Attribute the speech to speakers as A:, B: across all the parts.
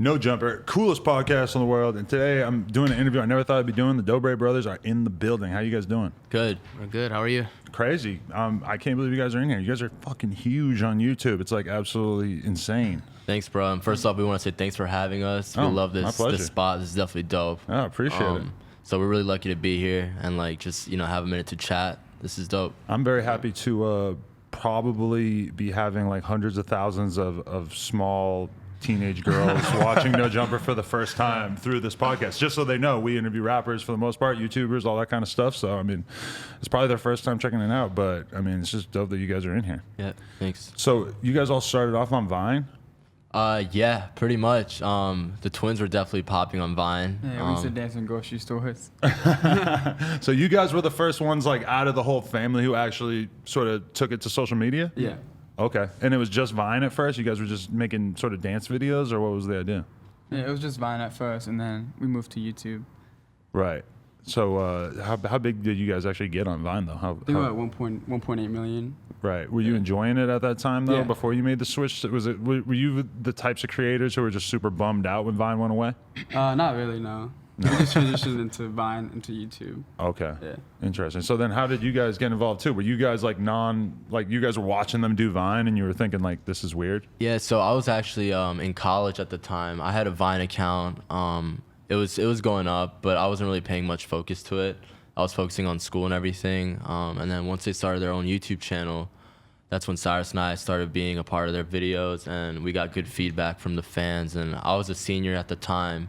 A: No Jumper, coolest podcast in the world. And today I'm doing an interview I never thought I'd be doing. The Dobre Brothers are in the building. How you guys doing?
B: Good. We're good. How are you?
A: Crazy. I can't believe you guys are in here. You guys are fucking huge on YouTube. It's like absolutely insane.
B: Thanks, bro. And first off, we want to say thanks for having us. We love this spot. This is definitely dope.
A: Oh, appreciate it.
B: So we're really lucky to be here and like just, have a minute to chat. This is dope.
A: I'm very happy to probably be having like hundreds of thousands of small teenage girls watching No Jumper for the first time through this podcast, just so they know we interview rappers for the most part, YouTubers, all that kind of stuff. So I mean, it's probably their first time checking it out, but I mean, it's just dope that you guys are in here.
B: Yeah, thanks.
A: So you guys all started off on Vine?
B: Yeah, pretty much. The twins were definitely popping on Vine.
C: Yeah, we used to dance in grocery stores.
A: So you guys were the first ones like out of the whole family who actually sort of took it to social media?
C: Yeah.
A: Okay. And it was just Vine at first? You guys were just making sort of dance videos, or what was the idea?
C: Yeah, it was just Vine at first, and then we moved to YouTube.
A: Right. So how big did you guys actually get on Vine, though?
C: They were at 1.8 million.
A: Right. Were you enjoying it at that time, though,
C: Yeah.
A: before you made the switch? Were you the types of creators who were just super bummed out when Vine went away?
C: Not really, no. We just transitioned into Vine, into YouTube.
A: Okay.
C: Yeah.
A: Interesting. So then how did you guys get involved, too? Were you guys like you guys were watching them do Vine and you were thinking, like, this is weird?
B: Yeah, so I was actually in college at the time. I had a Vine account. It was going up, but I wasn't really paying much focus to it. I was focusing on school and everything. And then once they started their own YouTube channel, that's when Cyrus and I started being a part of their videos, and we got good feedback from the fans. And I was a senior at the time,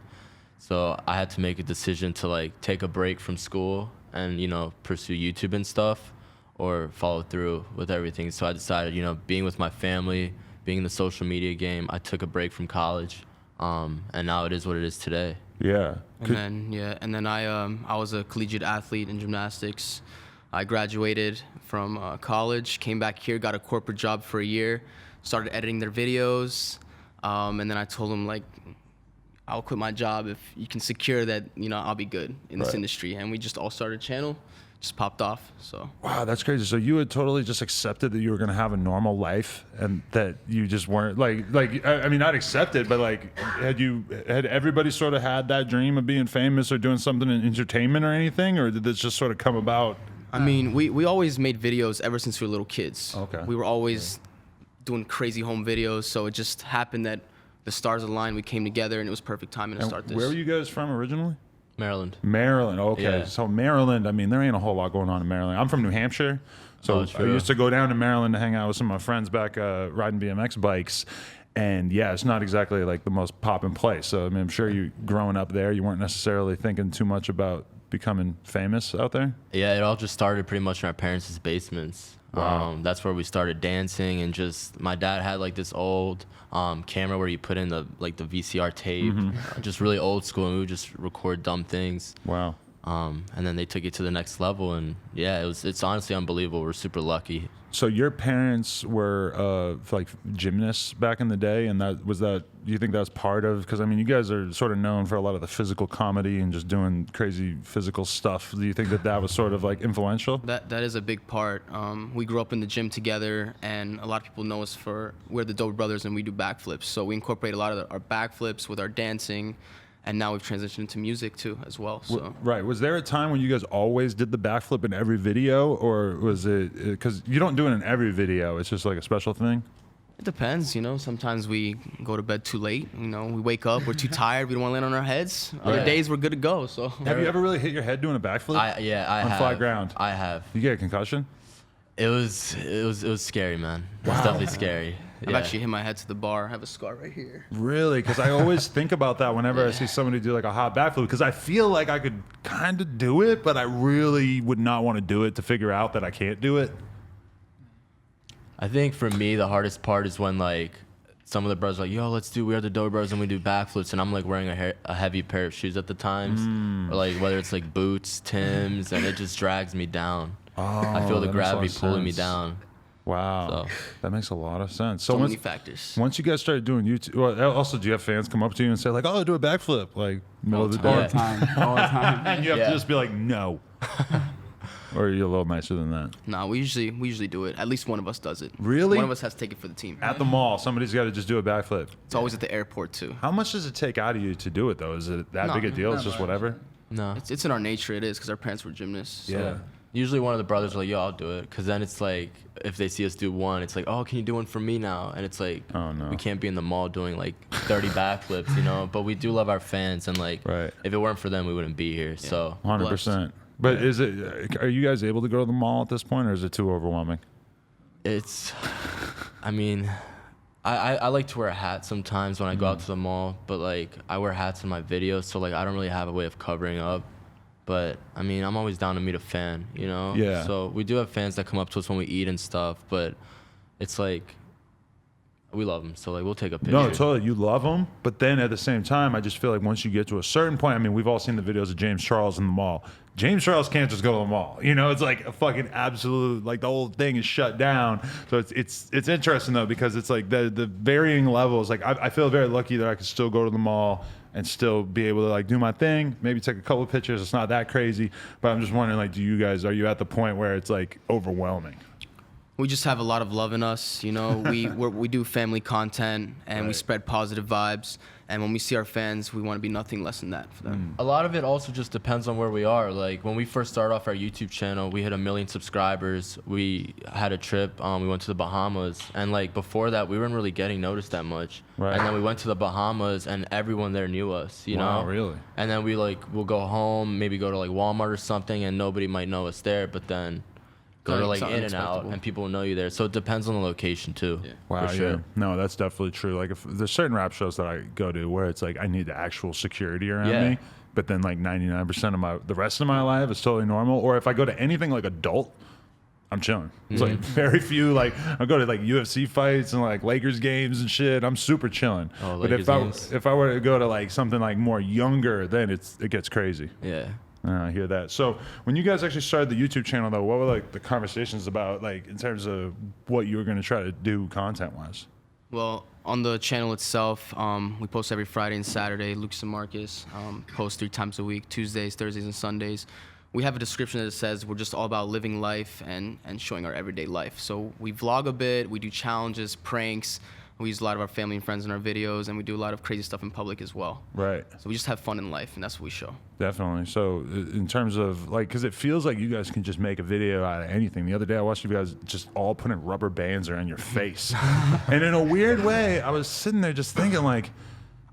B: so I had to make a decision to like take a break from school and, pursue YouTube and stuff, or follow through with everything. So I decided, being with my family, being in the social media game, I took a break from college. And now it is what it is today.
A: Yeah.
D: And then I was a collegiate athlete in gymnastics. I graduated from college, came back here, got a corporate job for a year, started editing their videos, and then I told them, like, I'll quit my job if you can secure that, I'll be good in this industry. And we just all started a channel, just popped off. So
A: wow, that's crazy. So you had totally just accepted that you were going to have a normal life, and that you just weren't I mean, not accepted, but like, had everybody sort of had that dream of being famous or doing something in entertainment or anything, or did this just sort of come about?
D: I mean, we always made videos ever since we were little kids.
A: Okay.
D: We were always doing crazy home videos, so it just happened that the stars aligned, we came together, and it was perfect timing to start this.
A: Where were you guys from originally?
B: Maryland.
A: Maryland, okay.
B: Yeah.
A: So Maryland, I mean, there ain't a whole lot going on in Maryland. I'm from New Hampshire, so I used to go down to Maryland to hang out with some of my friends back riding BMX bikes. And yeah, it's not exactly like the most poppin' place. So I mean, I'm sure you growing up there, you weren't necessarily thinking too much about becoming famous out there?
B: Yeah, it all just started pretty much in our parents' basements.
A: Wow.
B: That's where we started dancing, and just my dad had like this old camera where you put in the VCR tape, just really old school, and we would just record dumb things.
A: Wow.
B: And then they took it to the next level, and yeah, it's honestly unbelievable. We're super lucky.
A: So your parents were like gymnasts back in the day, and do you think that was part of, because I mean, you guys are sort of known for a lot of the physical comedy and just doing crazy physical stuff. Do you think that was sort of like influential?
D: That is a big part. We grew up in the gym together, and a lot of people know us we're the Dobre Brothers, and we do backflips. So we incorporate a lot of our backflips with our dancing. And now we've transitioned into music too, as well. So
A: right. Was there a time when you guys always did the backflip in every video, or was it because you don't do it in every video? It's just like a special thing.
D: It depends, Sometimes we go to bed too late. We wake up, we're too tired, we don't want to land on our heads. Other days we're good to go. So
A: have you ever really hit your head doing a backflip?
B: I
A: on
B: have.
A: flat ground.
B: I have.
A: You get a concussion?
B: It was scary, man. It was definitely scary.
D: I've actually hit my head to the bar. I have a scar right here.
A: Really? Because I always think about that whenever I see somebody do like a hot backflip, because I feel like I could kind of do it, but I really would not want to do it to figure out that I can't do it.
B: I think for me, the hardest part is when like some of the brothers are like, yo, we are the Dobre Brothers and we do backflips, and I'm like wearing a heavy pair of shoes at the times, or like whether it's like boots, Timbs, and it just drags me down. I feel the gravity pulling me down.
A: Wow, that makes a lot of sense.
D: So many factors.
A: Once you guys started doing YouTube, well, also, do you have fans come up to you and say like, "Oh, do a backflip," like middle of the day?
C: All the time.
A: And you have to just be like, "No." or are you a little nicer than that?
D: Nah, we usually do it. At least one of us does it.
A: Really?
D: One of us has to take it for the team.
A: At the mall, somebody's got to just do a backflip.
D: It's always at the airport too.
A: How much does it take out of you to do it though? Is it that big a deal? It's just whatever.
B: No.
D: It's in our nature. It is because our parents were gymnasts. So.
A: Yeah.
B: Usually one of the brothers are like, yo, I'll do it. Because then it's like, if they see us do one, it's like, oh, can you do one for me now? And it's like,
A: Oh, no.
B: we can't be in the mall doing like 30 backflips, you know? But we do love our fans. And like,
A: Right.
B: if it weren't for them, we wouldn't be here. So
A: 100%. But is it? Are you guys able to go to the mall at this point, or is it too overwhelming?
B: it's, I mean, I like to wear a hat sometimes when I go out to the mall. But like, I wear hats in my videos. So like, I don't really have a way of covering up. But, I mean, I'm always down to meet a fan, you know?
A: Yeah.
B: So we do have fans that come up to us when we eat and stuff, but it's like, we love them. So, like, we'll take a picture.
A: No, totally. You love them, but then at the same time, I just feel like once you get to a certain point, I mean, we've all seen the videos of James Charles in the mall. James Charles can't just go to the mall. You know, it's like a fucking absolute, like the whole thing is shut down. So it's interesting though, because it's like the varying levels. Like I feel very lucky that I can still go to the mall and still be able to like do my thing, maybe take a couple of pictures. It's not that crazy, but I'm just wondering, like, are you at the point where it's like overwhelming?
D: We just have a lot of love in us, you know. We do family content and we
A: Right.
D: spread positive vibes. And when we see our fans, we want to be nothing less than that for them.
B: A lot of it also just depends on where we are. Like, when we first started off our YouTube channel, we hit 1 million subscribers. We had a trip. We went to the Bahamas. And, like, before that, we weren't really getting noticed that much.
A: Right.
B: And then we went to the Bahamas, and everyone there knew us, you
A: Wow,
B: know?
A: really?
B: And then we'll go home, maybe go to, like, Walmart or something, and nobody might know us there. But then go to, like,
D: Something
B: In-N-Out,
D: unexpected.
B: and people will know you there. So it depends on the location, too.
D: Yeah.
A: Wow,
B: For sure.
A: yeah. No, that's definitely true. Like, if there's certain rap shows that I go to where it's like I need the actual security around me, but then like 99% of the rest of my life is totally normal. Or if I go to anything like adult, I'm chilling. It's like very few. Like I go to like UFC fights and like Lakers games and shit. I'm super chilling.
B: Oh,
A: but
B: Lakers games.
A: if I were to go to like something like more younger, then it gets crazy.
B: Yeah.
A: I hear that. So when you guys actually started the YouTube channel, though, what were like the conversations about, like in terms of what you were going to try to do content-wise?
D: Well, on the channel itself, we post every Friday and Saturday. Lucas and Marcus post 3 times a week, Tuesdays, Thursdays, and Sundays. We have a description that says we're just all about living life and showing our everyday life. So we vlog a bit, we do challenges, pranks. We use a lot of our family and friends in our videos, and we do a lot of crazy stuff in public as well.
A: Right.
D: So we just have fun in life, and that's what we show.
A: Definitely. So in terms of like, because it feels like you guys can just make a video out of anything. The other day I watched you guys just all putting rubber bands around your face. And in a weird way, I was sitting there just thinking like,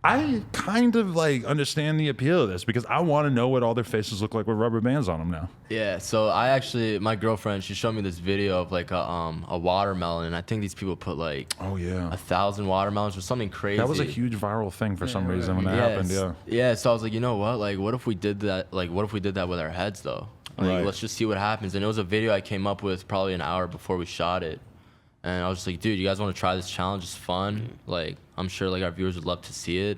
A: I kind of like understand the appeal of this because I want to know what all their faces look like with rubber bands on them now.
B: Yeah, so my girlfriend, she showed me this video of like a watermelon, and I think these people put like
A: Oh yeah.
B: 1,000 watermelons or something crazy.
A: That was a huge viral thing for some reason when that happened. Yeah.
B: Yeah, so I was like, you know what? Like, what if we did that? Like, what if we did that with our heads though? Like,
A: Right.
B: let's just see what happens. And it was a video I came up with probably an hour before we shot it. And I was just like, dude, you guys want to try this challenge? It's fun. Like, I'm sure like our viewers would love to see it.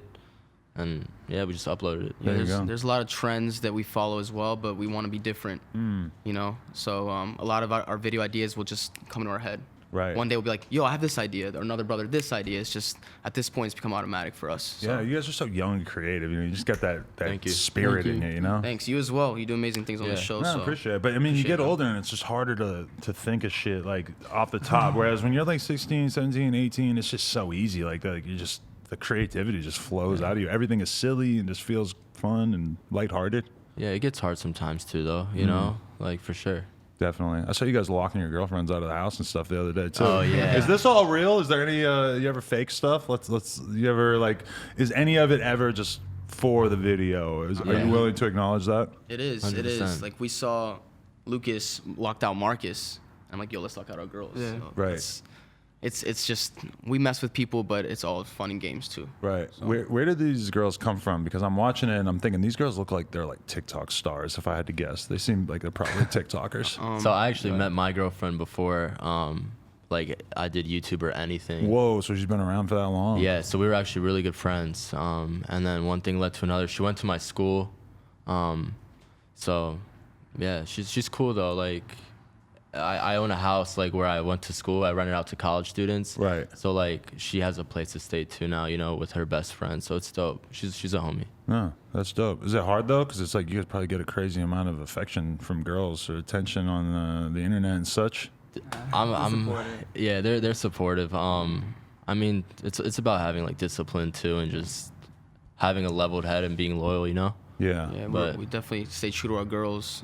B: And yeah, we just uploaded it.
A: There you go.
D: There's a lot of trends that we follow as well, but we want to be different, you know? So a lot of our video ideas will just come into our head.
A: Right.
D: One day we'll be like, yo, I have this idea, or another brother, this idea. It's just, at this point, it's become automatic for us. So.
A: Yeah, you guys are so young and creative. You know, you just got that
B: Thank you.
A: spirit
C: Thank
A: in
C: you.
A: you, you know?
D: Thanks. You as well. You do amazing things on the
B: Yeah.
D: show.
A: No, I
D: so
A: appreciate it. But I mean, you get
D: Appreciate it.
A: older and it's just harder to think of shit like off the top. Whereas when you're like 16, 17, 18, it's just so easy. Like you just, the creativity just flows out of you. Everything is silly and just feels fun and lighthearted.
B: Yeah, it gets hard sometimes too, though. You know, like for sure.
A: Definitely. I saw you guys locking your girlfriends out of the house and stuff the other day too.
B: Oh, yeah.
A: Is this all real? Is there any you ever fake stuff? You ever like, is any of it ever just for the video? Are
B: Yeah.
A: you willing to acknowledge that?
D: it is. It
B: 100%.
D: is. Like, we saw Lucas locked out Marcus. I'm like, yo, let's lock out our girls.
C: Yeah.
D: So
A: Right.
D: It's just, we mess with people, but it's all fun and games too.
A: Right. Where did these girls come from? Because I'm watching it and I'm thinking these girls look like they're like TikTok stars. If I had to guess, they seem like they're probably TikTokers.
B: So I actually met my girlfriend before, like I did YouTube or anything.
A: Whoa! So she's been around for that long?
B: Yeah, so we were actually really good friends. And then one thing led to another. She went to my school. So yeah, she's cool though. Like I own a house like where I went to school. I rent it out to college students.
A: Right.
B: So like she has a place to stay too now, you know, with her best friend. So it's dope. She's a homie.
A: No, that's dope. Is it hard though? Because it's like you guys probably get a crazy amount of affection from girls or attention on the internet and such.
B: I'm yeah, they're supportive. I mean, it's about having like discipline too, and just having a leveled head and being loyal, you know.
A: Yeah.
D: Yeah,
B: But-
D: we definitely stay true to our girls.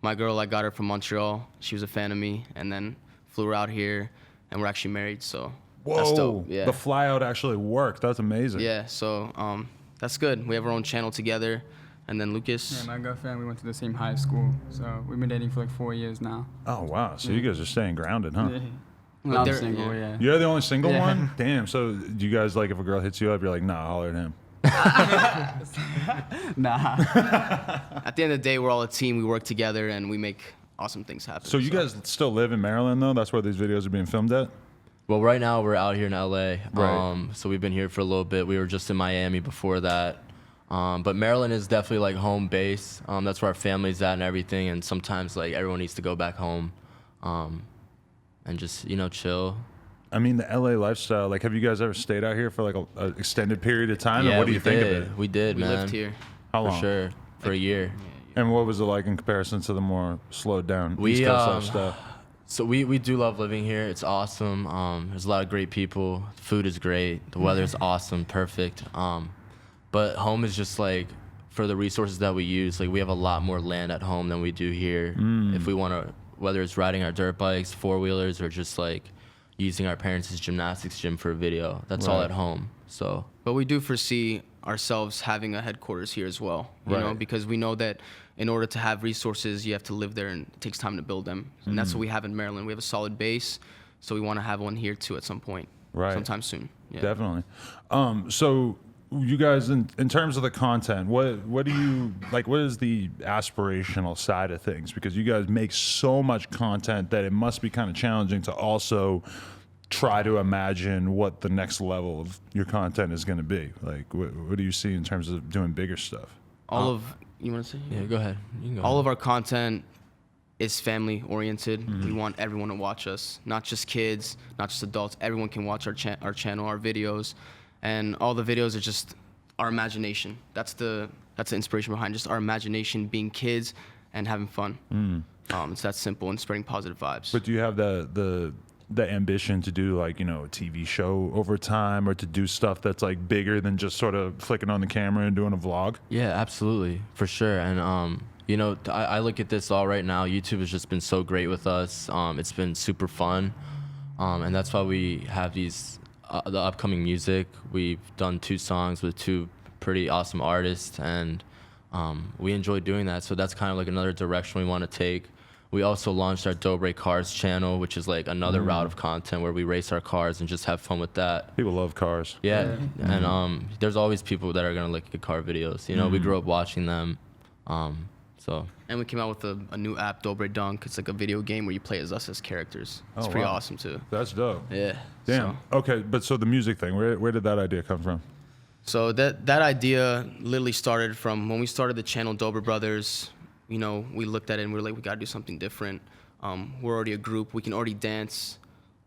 D: My girl, I got her from Montreal. She was a fan of me, and then flew her out here, and we're actually married. So that's
A: Whoa.
D: dope. Yeah.
A: The flyout actually worked. That's amazing.
D: Yeah. So that's good. We have our own channel together, and then Lucas.
C: Yeah, my girlfriend, we went to the same high school, so we've been dating for like 4 years now.
A: Oh wow. So you guys are staying grounded, huh?
C: Yeah.
D: But
C: I'm
D: they're-
C: single,
D: yeah.
C: yeah.
A: You're the only single
C: Yeah.
A: one? Damn. So do you guys like if a girl hits you up, you're like, nah, holler at him.
C: Nah.
D: At the end of the day, we're all a team. We work together, and we make awesome things happen.
A: So you guys still live in Maryland though? That's where these videos are being filmed at?
B: Well, right now we're out here in LA.
A: Right.
B: So we've been here for a little bit. We were just in Miami before that. But Maryland is definitely like home base. That's where our family's at and everything. And sometimes like everyone needs to go back home, and just, you know, chill.
A: I mean, the LA lifestyle, like, have you guys ever stayed out here for like a extended period of time?
B: Yeah,
A: and what do
B: we
A: you think
B: did.
A: of it?
B: We did,
D: we
B: man.
D: lived here.
A: How
B: For
A: long?
B: sure. For a year.
A: And what was it like in comparison to the more slowed down
B: We,
A: East Coast lifestyle?
B: So we do love living here. It's awesome. There's a lot of great people. The food is great. The weather's awesome, perfect. But home is just like, for the resources that we use, like we have a lot more land at home than we do here. If we want to, whether it's riding our dirt bikes, four-wheelers, or just like using our parents' gymnastics gym for a video, that's all
A: Right.
B: at home. So
D: But we do foresee ourselves having a headquarters here as well, you know,
A: Right.
D: because we know that in order to have resources, you have to live there, and it takes time to build them. And that's what we have in Maryland. We have a solid base, so we want to have one here too at some point,
A: Right.
D: sometime soon. Yeah.
A: Definitely. So you guys, in terms of the content, what do you like? What is the aspirational side of things? Because you guys make so much content that it must be kind of challenging to also try to imagine what the next level of your content is going to be. Like, what do you see in terms of doing bigger stuff?
D: All of you want to say?
B: yeah, go ahead. You can go
D: All
B: ahead.
D: of our content is family oriented. We want everyone to watch us, not just kids, not just adults. Everyone can watch our channel, our videos, and all the videos are just our imagination. That's the inspiration behind just our imagination, being kids and having fun. It's that simple, and spreading positive vibes.
A: But do you have the ambition to do, like, you know, a TV show over time, or to do stuff that's like bigger than just sort of flicking on the camera and doing a vlog?
B: Yeah, absolutely, for sure. And you know, I look at this all right now. YouTube has just been so great with us. It's been super fun, and that's why we have these the upcoming music. We've done 2 songs with 2 pretty awesome artists, and we enjoy doing that. So that's kind of like another direction we want to take. We also launched our Dobre Cars channel, which is like another route of content where we race our cars and just have fun with that.
A: People love cars.
B: Yeah, and there's always people that are gonna look at car videos. You know, we grew up watching them. So
D: And we came out with a new app, Dobre Dunk. It's like a video game where you play as us as characters. It's
A: Oh,
D: pretty
A: wow.
D: awesome too.
A: That's dope.
D: Yeah.
A: Damn. Okay, but so the music thing, where did that idea come from?
D: So that idea literally started from when we started the channel Dobre Brothers. You know, we looked at it and we were like, we gotta do something different. We're already a group. We can already dance.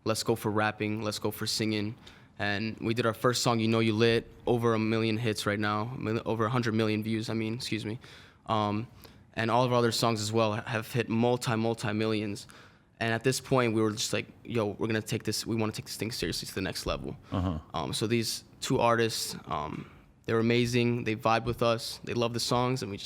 D: Let's go for rapping. Let's go for singing. And we did our first song, You Know You Lit, over 1 million hits right now, over 100 million views. Excuse me. And all of our other songs as well have hit multi millions. And at this point, we were just like, yo, we want to take this thing seriously to the next level. So these 2 artists, they were amazing. They vibed with us. They love the songs, and we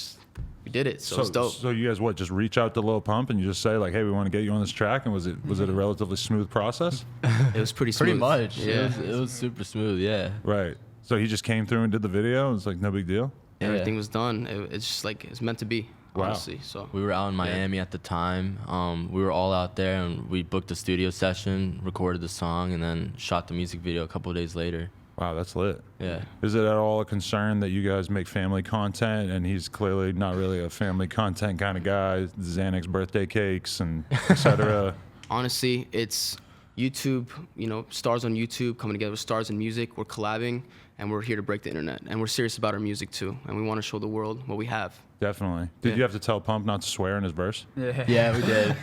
D: did it. So it's dope.
A: So you guys just reach out to Lil Pump and you just say like, hey, we want to get you on this track, and was it a relatively smooth process?
D: It was pretty smooth.
B: pretty much,
D: Yeah.
B: it was super smooth. Yeah.
A: Right. So he just came through and did the video. It's like no big deal.
D: Everything was done. It's just like it's meant to be,
A: Wow.
D: honestly. So
B: We were out in Miami at the time. We were all out there, and we booked a studio session, recorded the song, and then shot the music video a couple of days later.
A: Wow, that's lit.
B: Yeah.
A: Is it at all a concern that you guys make family content, and he's clearly not really a family content kind of guy? Xanax birthday cakes and etc.
D: honestly, it's YouTube. You know, stars on YouTube coming together with stars in music. We're collabing, and we're here to break the internet. And we're serious about our music too, and we want to show the world what we have.
A: Definitely. Did you have to tell Pump not to swear in his verse?
B: Yeah, we did.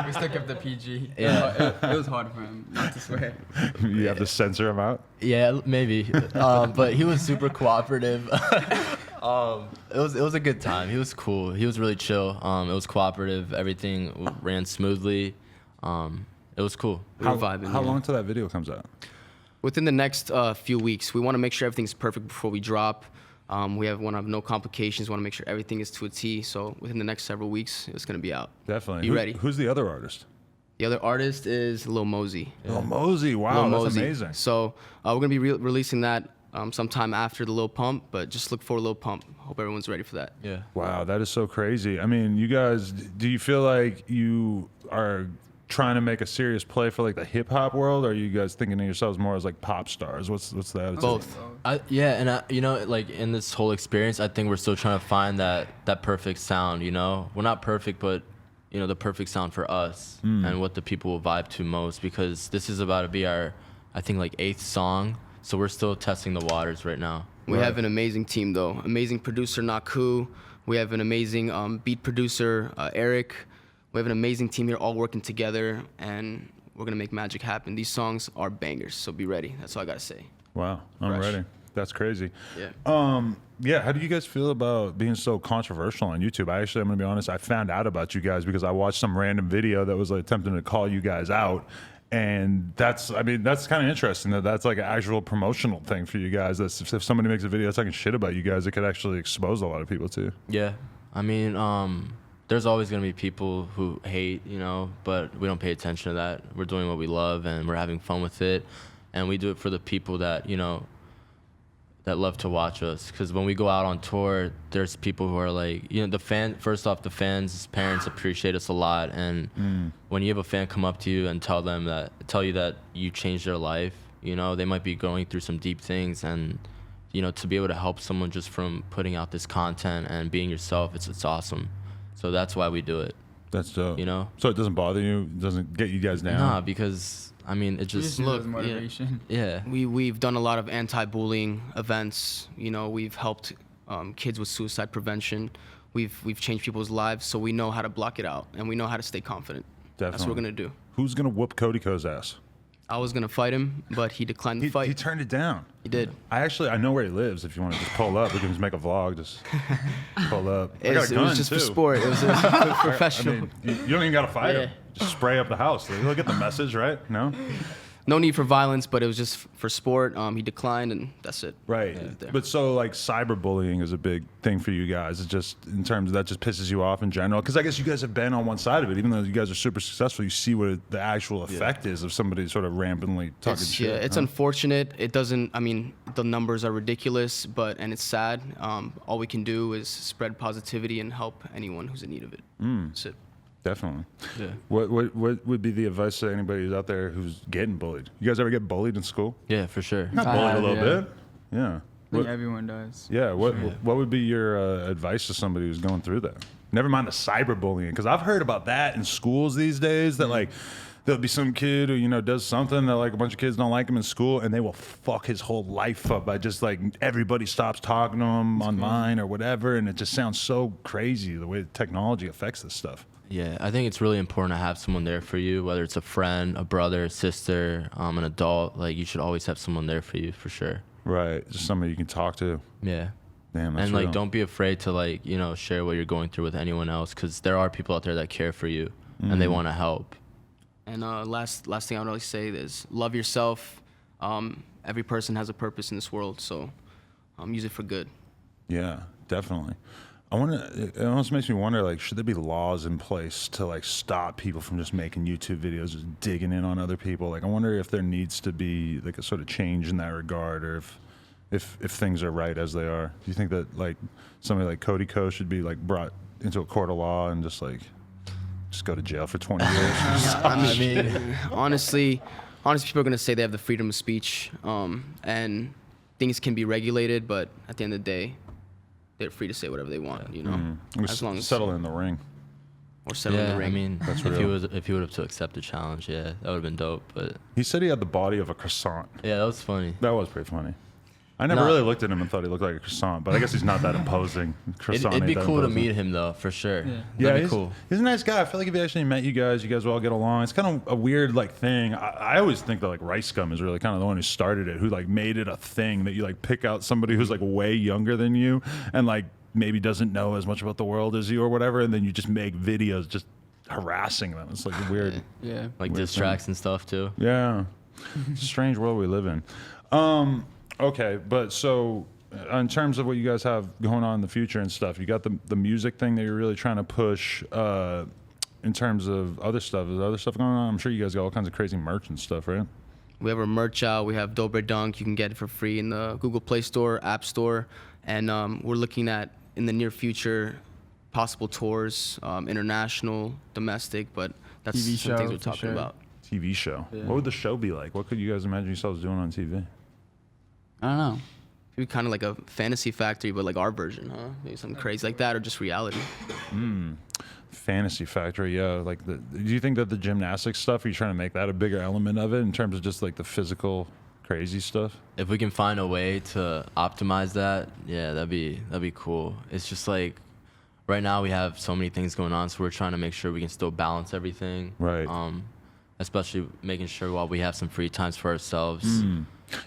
C: We still kept the PG.
B: Yeah.
C: It was hard for him not to swear.
A: You have to censor him out?
B: Yeah, maybe. But he was super cooperative. It was a good time. He was cool. He was really chill. It was cooperative. Everything ran smoothly. It was cool.
D: We were vibing.
A: How long till that video comes out?
D: Within the next few weeks, we want to make sure everything's perfect before we drop. We want to have no complications. Want to make sure everything is to a T. So within the next several weeks, it's gonna be out.
A: Definitely.
D: Be ready.
A: Who's the other artist?
D: The other artist is Lil Mosey.
A: Lil Mosey. Wow,
D: Lil
A: that's
D: Mosey.
A: amazing.
D: So we're gonna be releasing that sometime after the Lil Pump, but just look for Lil Pump. Hope everyone's ready for that.
B: Yeah.
A: Wow, that is so crazy. I mean, you guys, do you feel like you are trying to make a serious play for like the hip hop world, or are you guys thinking of yourselves more as like pop stars? What's the attitude?
D: Both.
B: You know, like in this whole experience, I think we're still trying to find that perfect sound. You know, we're not perfect, but you know, the perfect sound for us and what the people will vibe to most. Because this is about to be our, I think, like 8th song. So we're still testing the waters right now.
D: We have an amazing team though. Amazing producer Naku. We have an amazing beat producer Eric. We have an amazing team here, all working together, and we're gonna make magic happen. These songs are bangers, so be ready. That's all I gotta say.
A: Wow, I'm
D: Fresh.
A: ready. That's crazy.
D: Yeah.
A: Yeah, how do you guys feel about being so controversial on YouTube? I'm gonna be honest, I found out about you guys because I watched some random video that was like attempting to call you guys out. And that's kind of interesting that's like an actual promotional thing for you guys. That's if somebody makes a video talking shit about you guys, it could actually expose a lot of people too.
B: Yeah. I mean, there's always going to be people who hate, you know, but we don't pay attention to that. We're doing what we love and we're having fun with it. And we do it for the people that, you know, that love to watch us. Because when we go out on tour, there's people who are like, you know, first off, the fans' parents appreciate us a lot. And when you have a fan come up to you and tell you that you changed their life, you know, they might be going through some deep things. And, you know, to be able to help someone just from putting out this content and being yourself, it's awesome. So that's why we do it.
A: That's dope.
B: You know?
A: So it doesn't bother you? It doesn't get you guys down?
B: Nah, because, I mean, it just...
C: Look, motivation.
B: Yeah.
D: We've done a lot of anti-bullying events. You know, we've helped kids with suicide prevention. We've changed people's lives, so we know how to block it out, and we know how to stay confident.
A: Definitely.
D: That's what we're gonna do.
A: Who's gonna whoop Cody Co's ass?
D: I was gonna fight him, but he declined the fight.
A: He turned it down.
D: He did.
A: I know where he lives. If you want to just pull up, we can just make a vlog. Just pull up.
D: It was just for sport. It was professional.
A: I mean, you don't even gotta fight him. Just spray up the house. You'll get the message, right? No.
D: No need for violence, but it was just for sport. He declined, and that's it.
A: Right. But so like cyberbullying is a big thing for you guys. It's just in terms of that just pisses you off in general. Because I guess you guys have been on one side of it. Even though you guys are super successful, you see what the actual effect is of somebody sort of rampantly talking shit.
D: Yeah, it's unfortunate. It doesn't. I mean, the numbers are ridiculous, and it's sad. All we can do is spread positivity and help anyone who's in need of it. That's it.
A: Definitely.
B: Yeah.
A: What would be the advice to anybody who's out there who's getting bullied? You guys ever get bullied in school?
B: Yeah, for sure.
A: Not bullied a little bit. Yeah.
C: I think everyone does.
A: Yeah. What would be your advice to somebody who's going through that? Never mind the cyberbullying, because I've heard about that in schools these days. That like there'll be some kid who does something that like a bunch of kids don't like him in school, and they will fuck his whole life up by just like everybody stops talking to him online or whatever, and it just sounds so crazy the way technology affects this stuff.
B: Yeah, I think it's really important to have someone there for you, whether it's a friend, a brother, a sister, an adult. Like, you should always have someone there for you, for sure.
A: Right, just somebody you can talk to.
B: Yeah.
A: Damn, that's
B: and like,
A: real.
B: don't be afraid to like, share what you're going through with anyone else, because there are people out there that care for you and they want to help.
D: And last thing I would always say is love yourself. Every person has a purpose in this world, so use it for good.
A: Yeah, definitely. It almost makes me wonder, like, should there be laws in place to like stop people from just making YouTube videos, just digging in on other people? Like, I wonder if there needs to be like a sort of change in that regard, or if things are right as they are. Do you think that like somebody like Cody Co should be like brought into a court of law and just go to jail for 20 years?
D: I mean, honestly, people are gonna say they have the freedom of speech, and things can be regulated, but at the end of the day, they're free to say whatever they want, as long as
A: settle in the ring.
D: Or settle in the ring.
B: I mean,
A: That's
B: if
A: real.
B: he would have to accept the challenge, yeah, that would have been dope. But
A: He said he had the body of a croissant.
B: yeah, that was funny.
A: That was pretty funny. I never
B: No.
A: really looked at him and thought he looked like a croissant, but I guess he's not that imposing. Croissant
B: It'd be
A: ain't that
B: cool to
A: imposing.
B: meet him though, for sure.
C: Yeah.
A: Yeah,
B: That'd be
A: he's,
B: cool.
A: he's a nice guy. I feel like if he actually met you guys will all get along. It's kind of a weird like thing. I always think that like Rice Gum is really kind of the one who started it, who like made it a thing that you like pick out somebody who's like way younger than you and like maybe doesn't know as much about the world as you or whatever, and then you just make videos just harassing them. It's like a weird,
C: Yeah.
B: Like
A: Weird
B: diss tracks and stuff too.
A: yeah, it's a strange world we live in. Okay, but so in terms of what you guys have going on in the future and stuff, you got the music thing that you're really trying to push. In terms of other stuff, is there other stuff going on? I'm sure you guys got all kinds of crazy merch and stuff, right?
D: We have our merch out. We have Dobre Dunk. You can get it for free in the Google Play Store, App Store. And we're looking at, in the near future, possible tours, international, domestic, but that's
C: TV
D: some things
C: show,
D: we're
C: for
D: talking
C: sure.
D: about.
A: TV show.
C: Yeah.
A: What would the show be like? What could you guys imagine yourselves doing on TV?
C: I don't know.
D: Maybe kind of like a fantasy factory, but like our version, huh? Maybe something crazy like that, or just reality.
A: Fantasy Factory, yeah. Like, do you think that the gymnastics stuff, are you trying to make that a bigger element of it in terms of just like the physical crazy stuff?
B: If we can find a way to optimize that, yeah, that'd be cool. It's just like right now we have so many things going on, so we're trying to make sure we can still balance everything.
A: Right.
B: Especially making sure while we have some free times for ourselves.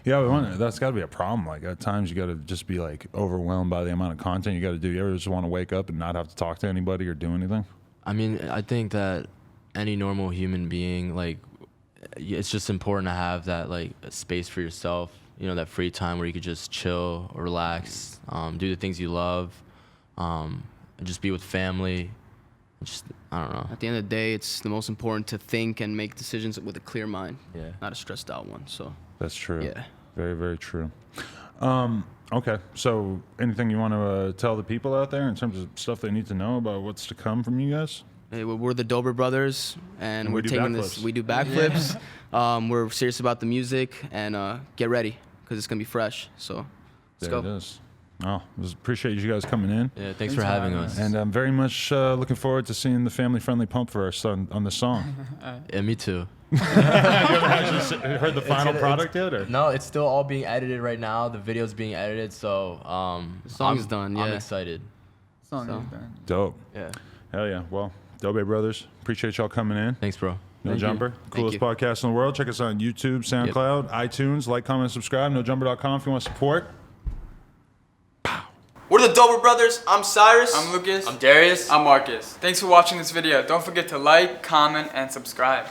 A: Yeah, that's got to be a problem. Like at times you got to just be like overwhelmed by the amount of content you got to do. You ever just want to wake up and not have to talk to anybody or do anything?
B: I mean, I think that any normal human being, like, it's just important to have that like space for yourself. You know, that free time where you could just chill or relax, do the things you love, and just be with family. Just, I don't know.
D: At the end of the day, it's the most important to think and make decisions with a clear mind,
B: Yeah.
D: not a stressed out one. So,
A: That's true.
D: yeah.
A: Very, very true. Okay, so anything you want to tell the people out there in terms of stuff they need to know about what's to come from you guys?
D: Hey, we're the Dobre Brothers, and
A: And we
D: we're
A: do
D: taking this.
A: backflips.
D: We do backflips. We're serious about the music, and get ready because it's gonna be fresh. So, let's
A: There
D: go.
A: it is. Oh, appreciate you guys coming in.
B: Yeah, thanks for having us.
A: And I'm very much looking forward to seeing the family-friendly pump for us on the song.
B: Yeah, me too.
A: You haven't actually heard the final product yet? Or?
B: No, it's still all being edited right now. The video's being edited, so
D: The song's done,
B: I'm
D: yeah.
B: excited.
C: Song
D: So.
C: is done.
A: Dope.
B: Yeah.
A: Hell yeah. Well, Dobre Brothers, appreciate y'all coming in.
B: Thanks, bro.
A: No
C: Thank you.
A: Jumper, coolest
D: you.
A: podcast in the world. Check us out on YouTube, SoundCloud, iTunes. Like, comment, subscribe. NoJumper.com if you want to support.
E: We're the Dobre Brothers. I'm Cyrus.
F: I'm Lucas.
B: I'm Darius.
F: I'm Marcus. Thanks for watching this video. Don't forget to like, comment, and subscribe.